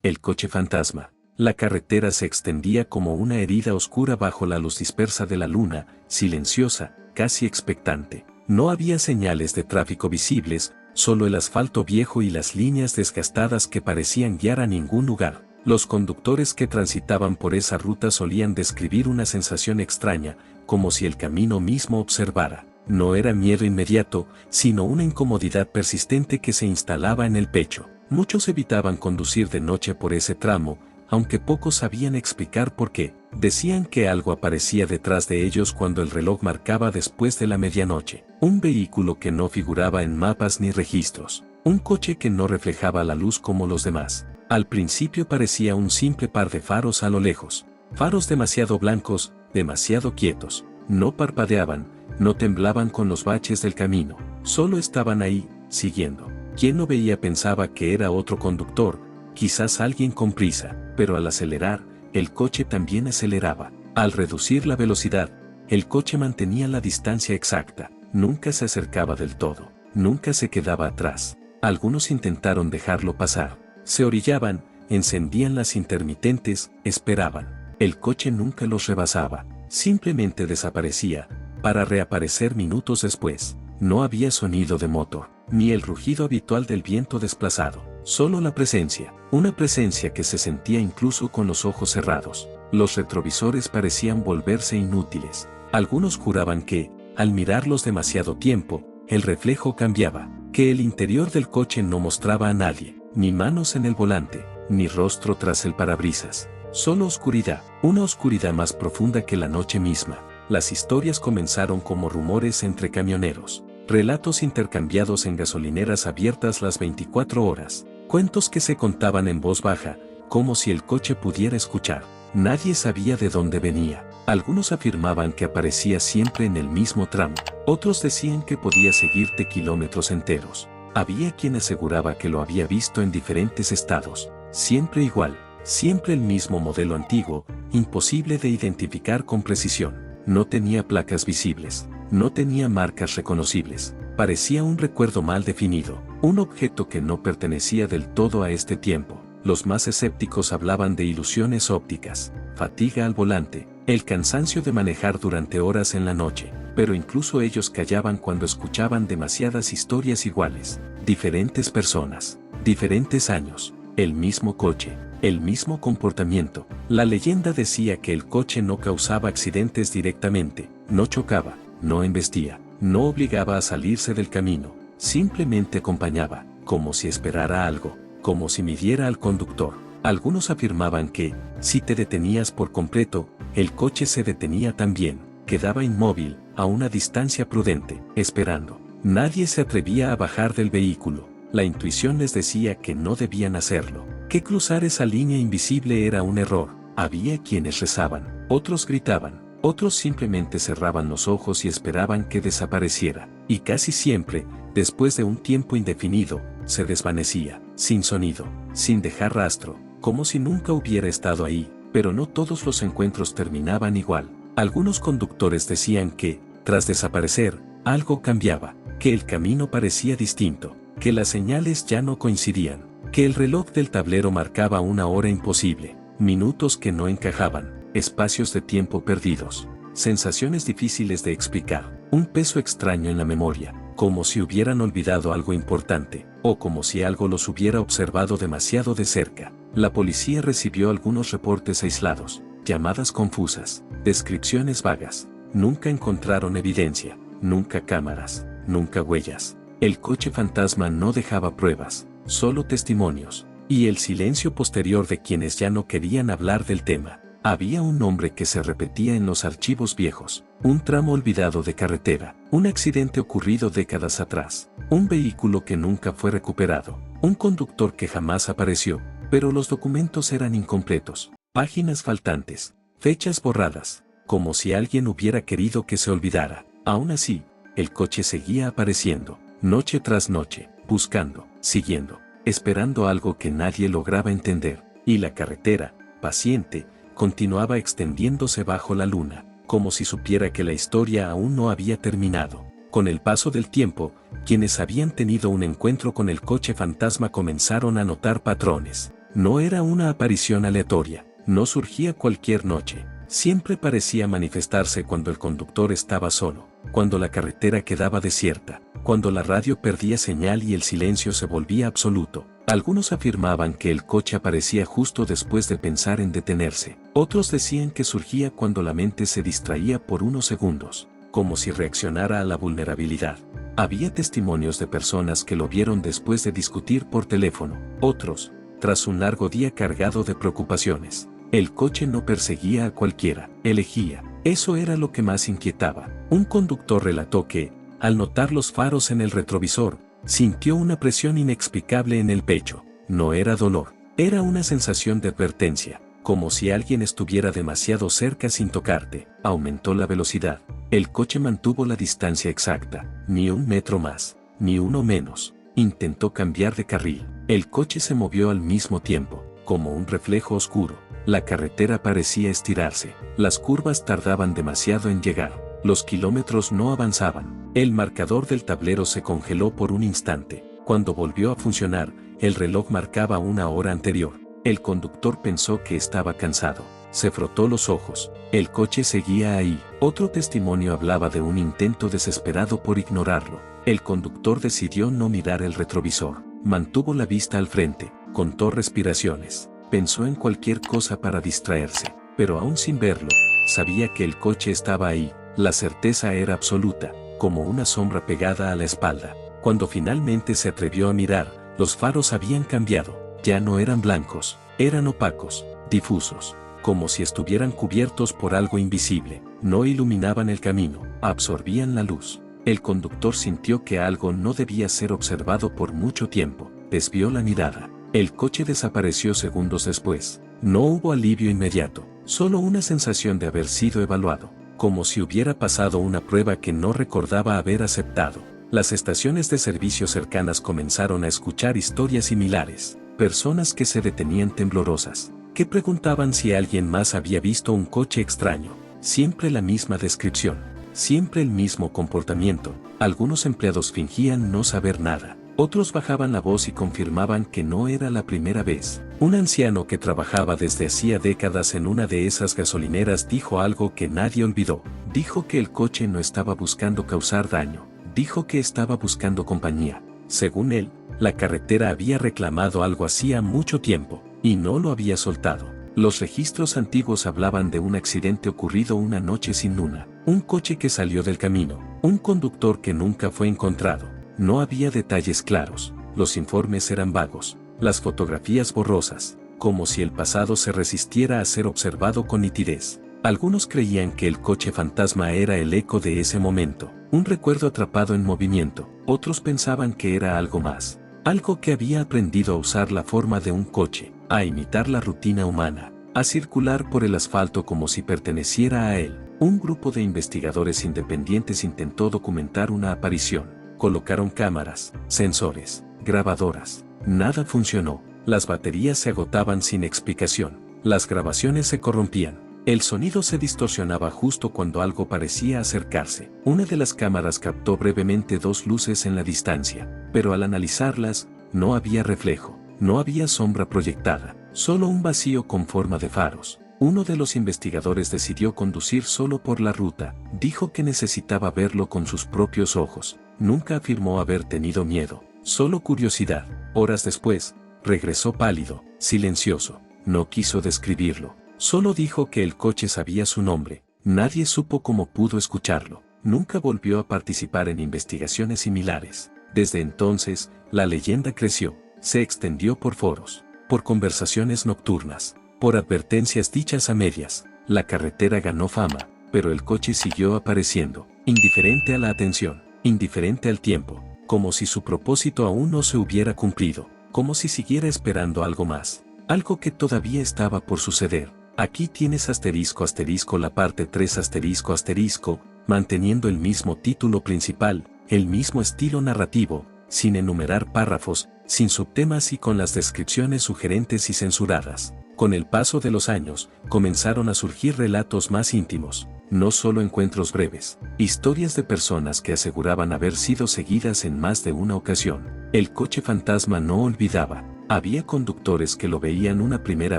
el coche fantasma. La carretera se extendía como una herida oscura bajo la luz dispersa de la luna, silenciosa, casi expectante. No había señales de tráfico visibles, solo el asfalto viejo y las líneas desgastadas que parecían guiar a ningún lugar. Los conductores que transitaban por esa ruta solían describir una sensación extraña, como si el camino mismo observara. No era miedo inmediato, sino una incomodidad persistente que se instalaba en el pecho. Muchos evitaban conducir de noche por ese tramo, aunque pocos sabían explicar por qué. Decían que algo aparecía detrás de ellos cuando el reloj marcaba después de la medianoche. Un vehículo que no figuraba en mapas ni registros. Un coche que no reflejaba la luz como los demás. Al principio parecía un simple par de faros a lo lejos. Faros demasiado blancos, demasiado quietos. No parpadeaban, no temblaban con los baches del camino. Solo estaban ahí, siguiendo. Quien no veía pensaba que era otro conductor, quizás alguien con prisa, pero al acelerar, el coche también aceleraba. Al reducir la velocidad, el coche mantenía la distancia exacta. Nunca se acercaba del todo. Nunca se quedaba atrás. Algunos intentaron dejarlo pasar. Se orillaban, encendían las intermitentes, esperaban. El coche nunca los rebasaba. Simplemente desaparecía, para reaparecer minutos después. No había sonido de motor, ni el rugido habitual del viento desplazado. Solo la presencia. Una presencia que se sentía incluso con los ojos cerrados. Los retrovisores parecían volverse inútiles. Algunos juraban que, al mirarlos demasiado tiempo, el reflejo cambiaba, que el interior del coche no mostraba a nadie, ni manos en el volante, ni rostro tras el parabrisas. Solo oscuridad, una oscuridad más profunda que la noche misma. Las historias comenzaron como rumores entre camioneros, relatos intercambiados en gasolineras abiertas las 24 horas, cuentos que se contaban en voz baja, como si el coche pudiera escuchar. Nadie sabía de dónde venía. Algunos afirmaban que aparecía siempre en el mismo tramo. Otros decían que podía seguirte kilómetros enteros. Había quien aseguraba que lo había visto en diferentes estados. Siempre igual, siempre el mismo modelo antiguo, imposible de identificar con precisión. No tenía placas visibles. No tenía marcas reconocibles. Parecía un recuerdo mal definido. Un objeto que no pertenecía del todo a este tiempo. Los más escépticos hablaban de ilusiones ópticas, fatiga al volante, el cansancio de manejar durante horas en la noche, pero incluso ellos callaban cuando escuchaban demasiadas historias iguales, diferentes personas, diferentes años, el mismo coche, el mismo comportamiento. La leyenda decía que el coche no causaba accidentes directamente, no chocaba, no embestía, no obligaba a salirse del camino, simplemente acompañaba, como si esperara algo. Como si midiera al conductor. Algunos afirmaban que, si te detenías por completo, el coche se detenía también, quedaba inmóvil, a una distancia prudente, esperando. Nadie se atrevía a bajar del vehículo. La intuición les decía que no debían hacerlo, que cruzar esa línea invisible era un error. Había quienes rezaban, otros gritaban, otros simplemente cerraban los ojos y esperaban que desapareciera. Y casi siempre, después de un tiempo indefinido, se desvanecía, sin sonido, sin dejar rastro, como si nunca hubiera estado ahí, pero no todos los encuentros terminaban igual. Algunos conductores decían que, tras desaparecer, algo cambiaba, que el camino parecía distinto, que las señales ya no coincidían, que el reloj del tablero marcaba una hora imposible, minutos que no encajaban, espacios de tiempo perdidos, sensaciones difíciles de explicar, un peso extraño en la memoria, como si hubieran olvidado algo importante, o como si algo los hubiera observado demasiado de cerca. La policía recibió algunos reportes aislados, llamadas confusas, descripciones vagas. Nunca encontraron evidencia, nunca cámaras, nunca huellas. El coche fantasma no dejaba pruebas, solo testimonios, y el silencio posterior de quienes ya no querían hablar del tema. Había un nombre que se repetía en los archivos viejos, un tramo olvidado de carretera, un accidente ocurrido décadas atrás, un vehículo que nunca fue recuperado, un conductor que jamás apareció, pero los documentos eran incompletos, páginas faltantes, fechas borradas, como si alguien hubiera querido que se olvidara. Aún así, el coche seguía apareciendo, noche tras noche, buscando, siguiendo, esperando algo que nadie lograba entender, y la carretera, paciente, continuaba extendiéndose bajo la luna, como si supiera que la historia aún no había terminado. Con el paso del tiempo, quienes habían tenido un encuentro con el coche fantasma comenzaron a notar patrones. No era una aparición aleatoria, no surgía cualquier noche. Siempre parecía manifestarse cuando el conductor estaba solo, cuando la carretera quedaba desierta, cuando la radio perdía señal y el silencio se volvía absoluto. Algunos afirmaban que el coche aparecía justo después de pensar en detenerse. Otros decían que surgía cuando la mente se distraía por unos segundos, como si reaccionara a la vulnerabilidad. Había testimonios de personas que lo vieron después de discutir por teléfono. Otros, tras un largo día cargado de preocupaciones. El coche no perseguía a cualquiera, elegía. Eso era lo que más inquietaba. Un conductor relató que, al notar los faros en el retrovisor, sintió una presión inexplicable en el pecho. No era dolor, era una sensación de advertencia, como si alguien estuviera demasiado cerca sin tocarte. Aumentó la velocidad. El coche mantuvo la distancia exacta, ni un metro más, ni uno menos. Intentó cambiar de carril. El coche se movió al mismo tiempo, como un reflejo oscuro. La carretera parecía estirarse. Las curvas tardaban demasiado en llegar. Los kilómetros no avanzaban. El marcador del tablero se congeló por un instante. Cuando volvió a funcionar, el reloj marcaba una hora anterior. El conductor pensó que estaba cansado. Se frotó los ojos. El coche seguía ahí. Otro testimonio hablaba de un intento desesperado por ignorarlo. El conductor decidió no mirar el retrovisor. Mantuvo la vista al frente. Contó respiraciones. Pensó en cualquier cosa para distraerse. Pero aún sin verlo, sabía que el coche estaba ahí. La certeza era absoluta, como una sombra pegada a la espalda. Cuando finalmente se atrevió a mirar, los faros habían cambiado. Ya no eran blancos, eran opacos, difusos, como si estuvieran cubiertos por algo invisible. No iluminaban el camino, absorbían la luz. El conductor sintió que algo no debía ser observado por mucho tiempo. Desvió la mirada. El coche desapareció segundos después. No hubo alivio inmediato, solo una sensación de haber sido evaluado, como si hubiera pasado una prueba que no recordaba haber aceptado. Las estaciones de servicio cercanas comenzaron a escuchar historias similares. Personas que se detenían temblorosas, que preguntaban si alguien más había visto un coche extraño. Siempre la misma descripción, siempre el mismo comportamiento. Algunos empleados fingían no saber nada. Otros bajaban la voz y confirmaban que no era la primera vez. Un anciano que trabajaba desde hacía décadas en una de esas gasolineras dijo algo que nadie olvidó. Dijo que el coche no estaba buscando causar daño. Dijo que estaba buscando compañía. Según él, la carretera había reclamado algo hacía mucho tiempo, y no lo había soltado. Los registros antiguos hablaban de un accidente ocurrido una noche sin luna. Un coche que salió del camino. Un conductor que nunca fue encontrado. No había detalles claros, los informes eran vagos, las fotografías borrosas, como si el pasado se resistiera a ser observado con nitidez. Algunos creían que el coche fantasma era el eco de ese momento, un recuerdo atrapado en movimiento. Otros pensaban que era algo más, algo que había aprendido a usar la forma de un coche, a imitar la rutina humana, a circular por el asfalto como si perteneciera a él. Un grupo de investigadores independientes intentó documentar una aparición. Colocaron cámaras, sensores, grabadoras. Nada funcionó. Las baterías se agotaban sin explicación. Las grabaciones se corrompían. El sonido se distorsionaba justo cuando algo parecía acercarse. Una de las cámaras captó brevemente dos luces en la distancia, pero al analizarlas, no había reflejo, no había sombra proyectada, solo un vacío con forma de faros. Uno de los investigadores decidió conducir solo por la ruta. Dijo que necesitaba verlo con sus propios ojos. Nunca afirmó haber tenido miedo, solo curiosidad. Horas después, regresó pálido, silencioso. No quiso describirlo. Solo dijo que el coche sabía su nombre. Nadie supo cómo pudo escucharlo. Nunca volvió a participar en investigaciones similares. Desde entonces, la leyenda creció. Se extendió por foros, por conversaciones nocturnas, por advertencias dichas a medias. La carretera ganó fama, pero el coche siguió apareciendo, indiferente a la atención, indiferente al tiempo, como si su propósito aún no se hubiera cumplido, como si siguiera esperando algo más, algo que todavía estaba por suceder. Aquí tienes asterisco asterisco la parte 3 asterisco asterisco, manteniendo el mismo título principal, el mismo estilo narrativo, sin enumerar párrafos, sin subtemas y con las descripciones sugerentes y censuradas. Con el paso de los años, comenzaron a surgir relatos más íntimos, no solo encuentros breves, historias de personas que aseguraban haber sido seguidas en más de una ocasión. El coche fantasma no olvidaba. Había conductores que lo veían una primera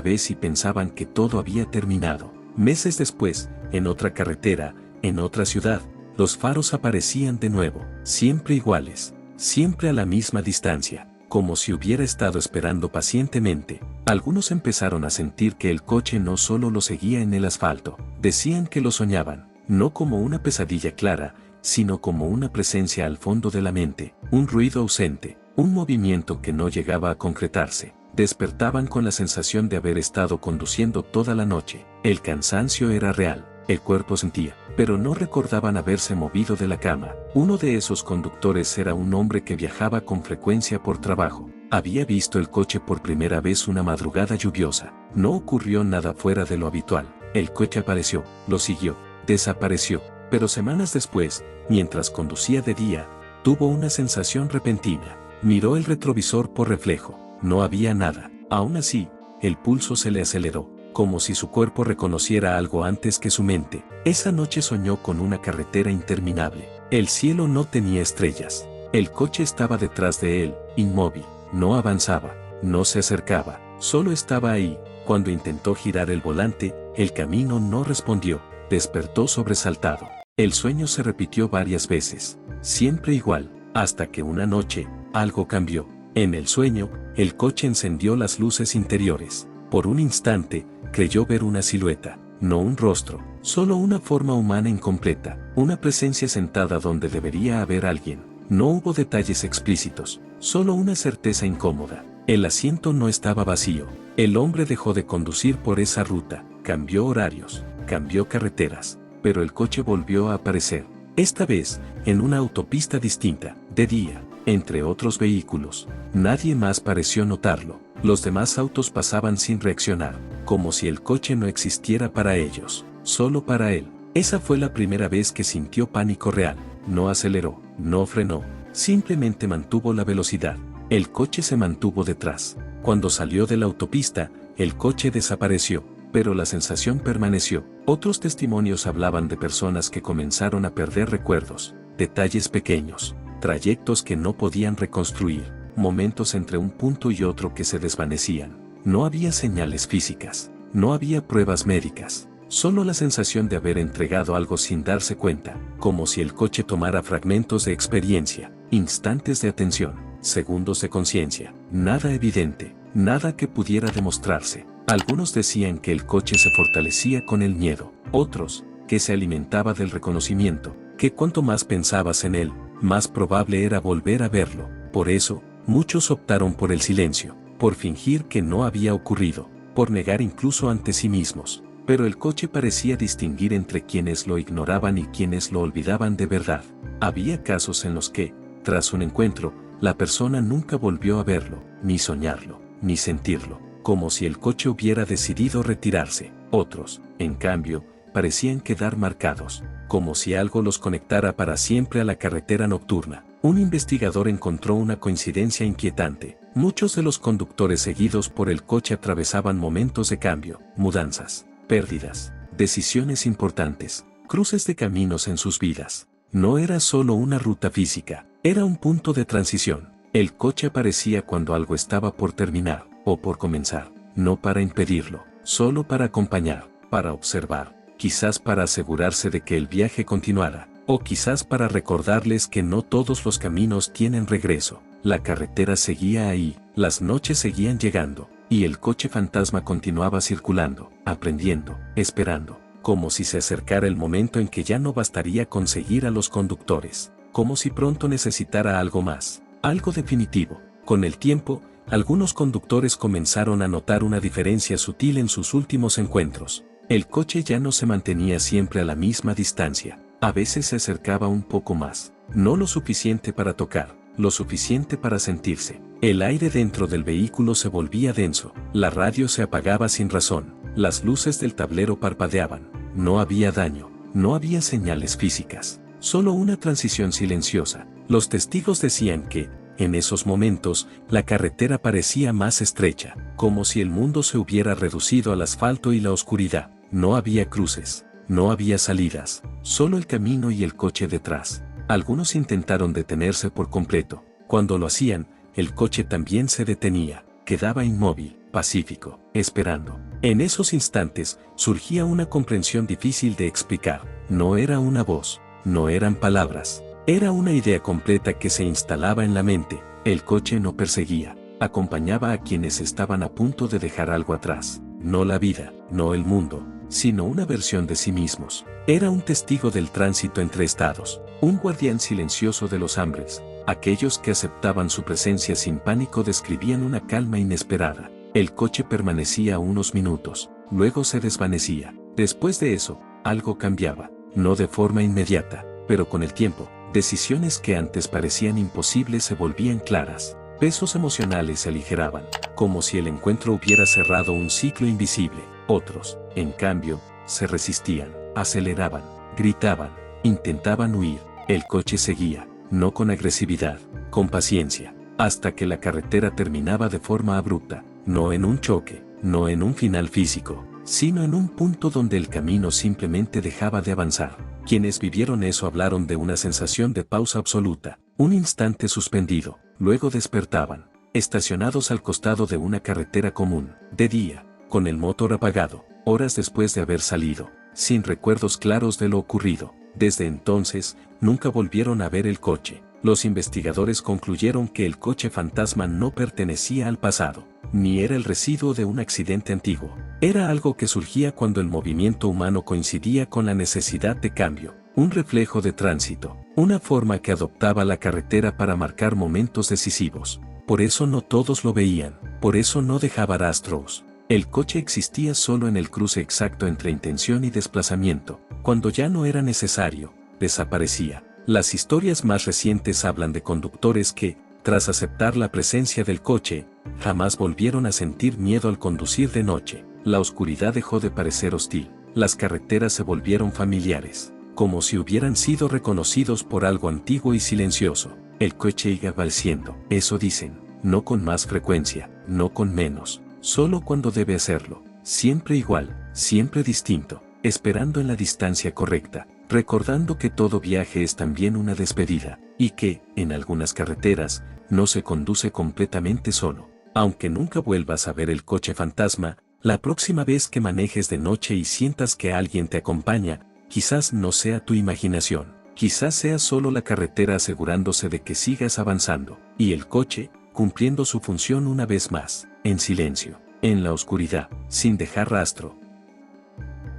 vez y pensaban que todo había terminado. Meses después, en otra carretera, en otra ciudad, los faros aparecían de nuevo, siempre iguales, siempre a la misma distancia, como si hubiera estado esperando pacientemente. Algunos empezaron a sentir que el coche no solo lo seguía en el asfalto, decían que lo soñaban, no como una pesadilla clara, sino como una presencia al fondo de la mente, un ruido ausente, un movimiento que no llegaba a concretarse. Despertaban con la sensación de haber estado conduciendo toda la noche. El cansancio era real, el cuerpo sentía, pero no recordaban haberse movido de la cama. Uno de esos conductores era un hombre que viajaba con frecuencia por trabajo. Había visto el coche por primera vez una madrugada lluviosa. No ocurrió nada fuera de lo habitual. El coche apareció, lo siguió, desapareció, pero semanas después, mientras conducía de día, tuvo una sensación repentina. Miró el retrovisor por reflejo. No había nada. Aún así, el pulso se le aceleró, como si su cuerpo reconociera algo antes que su mente. Esa noche soñó con una carretera interminable. El cielo no tenía estrellas. El coche estaba detrás de él, inmóvil. No avanzaba, no se acercaba, solo estaba ahí. Cuando intentó girar el volante, el camino no respondió. Despertó sobresaltado. El sueño se repitió varias veces, siempre igual, hasta que una noche, algo cambió. En el sueño, el coche encendió las luces interiores. Por un instante, creyó ver una silueta, no un rostro, solo una forma humana incompleta, una presencia sentada donde debería haber alguien. No hubo detalles explícitos, solo una certeza incómoda. El asiento no estaba vacío. El hombre dejó de conducir por esa ruta, cambió horarios, cambió carreteras, pero el coche volvió a aparecer. Esta vez, en una autopista distinta, de día, entre otros vehículos. Nadie más pareció notarlo. Los demás autos pasaban sin reaccionar, como si el coche no existiera para ellos, solo para él. Esa fue la primera vez que sintió pánico real. No aceleró, no frenó, simplemente mantuvo la velocidad. El coche se mantuvo detrás. Cuando salió de la autopista, el coche desapareció, pero la sensación permaneció. Otros testimonios hablaban de personas que comenzaron a perder recuerdos, detalles pequeños, trayectos que no podían reconstruir, momentos entre un punto y otro que se desvanecían. No había señales físicas, no había pruebas médicas, solo la sensación de haber entregado algo sin darse cuenta, como si el coche tomara fragmentos de experiencia, instantes de atención, segundos de conciencia, nada evidente, nada que pudiera demostrarse. Algunos decían que el coche se fortalecía con el miedo, otros, que se alimentaba del reconocimiento, que cuanto más pensabas en él, más probable era volver a verlo. Por eso, muchos optaron por el silencio, por fingir que no había ocurrido, por negar incluso ante sí mismos. Pero el coche parecía distinguir entre quienes lo ignoraban y quienes lo olvidaban de verdad. Había casos en los que, tras un encuentro, la persona nunca volvió a verlo, ni soñarlo, ni sentirlo, como si el coche hubiera decidido retirarse. Otros, en cambio, parecían quedar marcados, como si algo los conectara para siempre a la carretera nocturna. Un investigador encontró una coincidencia inquietante. Muchos de los conductores seguidos por el coche atravesaban momentos de cambio, mudanzas, pérdidas, decisiones importantes, cruces de caminos en sus vidas. No era solo una ruta física, era un punto de transición. El coche aparecía cuando algo estaba por terminar, o por comenzar, no para impedirlo, solo para acompañar, para observar, quizás para asegurarse de que el viaje continuara, o quizás para recordarles que no todos los caminos tienen regreso. La carretera seguía ahí, las noches seguían llegando, y el coche fantasma continuaba circulando, aprendiendo, esperando, como si se acercara el momento en que ya no bastaría conseguir a los conductores, como si pronto necesitara algo más, algo definitivo. Con el tiempo, algunos conductores comenzaron a notar una diferencia sutil en sus últimos encuentros. El coche ya no se mantenía siempre a la misma distancia, a veces se acercaba un poco más, no lo suficiente para tocar, lo suficiente para sentirse. El aire dentro del vehículo se volvía denso, la radio se apagaba sin razón, las luces del tablero parpadeaban. No había daño, no había señales físicas, solo una transición silenciosa. Los testigos decían que, en esos momentos, la carretera parecía más estrecha, como si el mundo se hubiera reducido al asfalto y la oscuridad. No había cruces, no había salidas, solo el camino y el coche detrás. Algunos intentaron detenerse por completo. Cuando lo hacían, el coche también se detenía. quedaba inmóvil, pacífico, esperando. En esos instantes, surgía una comprensión difícil de explicar. No era una voz, no eran palabras. Era una idea completa que se instalaba en la mente. El coche no perseguía, acompañaba a quienes estaban a punto de dejar algo atrás. No la vida, no el mundo, sino una versión de sí mismos. Era un testigo del tránsito entre estados, un guardián silencioso de los hombres. Aquellos que aceptaban su presencia sin pánico describían una calma inesperada. El coche permanecía unos minutos, luego se desvanecía. Después de eso, algo cambiaba, no de forma inmediata, pero con el tiempo, decisiones que antes parecían imposibles se volvían claras. Pesos emocionales se aligeraban, como si el encuentro hubiera cerrado un ciclo invisible. Otros, en cambio, se resistían, aceleraban, gritaban, intentaban huir. El coche seguía, no con agresividad, con paciencia, hasta que la carretera terminaba de forma abrupta, no en un choque, no en un final físico, sino en un punto donde el camino simplemente dejaba de avanzar. Quienes vivieron eso hablaron de una sensación de pausa absoluta, un instante suspendido, luego despertaban, estacionados al costado de una carretera común, de día, con el motor apagado, horas después de haber salido, sin recuerdos claros de lo ocurrido. Desde entonces, nunca volvieron a ver el coche. Los investigadores concluyeron que el coche fantasma no pertenecía al pasado, ni era el residuo de un accidente antiguo. Era algo que surgía cuando el movimiento humano coincidía con la necesidad de cambio, un reflejo de tránsito, una forma que adoptaba la carretera para marcar momentos decisivos. Por eso no todos lo veían, por eso no dejaba rastros. El coche existía solo en el cruce exacto entre intención y desplazamiento. Cuando ya no era necesario, desaparecía. Las historias más recientes hablan de conductores que, tras aceptar la presencia del coche, jamás volvieron a sentir miedo al conducir de noche. La oscuridad dejó de parecer hostil. Las carreteras se volvieron familiares, como si hubieran sido reconocidos por algo antiguo y silencioso. El coche iba valciendo, eso dicen, no con más frecuencia, no con menos, solo cuando debe hacerlo, siempre igual, siempre distinto, esperando en la distancia correcta, recordando que todo viaje es también una despedida, y que, en algunas carreteras, no se conduce completamente solo. Aunque nunca vuelvas a ver el coche fantasma, la próxima vez que manejes de noche y sientas que alguien te acompaña, quizás no sea tu imaginación, quizás sea solo la carretera asegurándose de que sigas avanzando, y el coche, cumpliendo su función una vez más, en silencio, en la oscuridad, sin dejar rastro.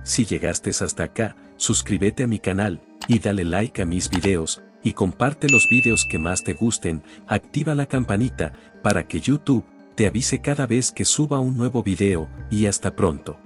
Si llegaste hasta acá, suscríbete a mi canal, y dale like a mis videos, y comparte los videos que más te gusten, activa la campanita, para que YouTube te avise cada vez que suba un nuevo video, y hasta pronto.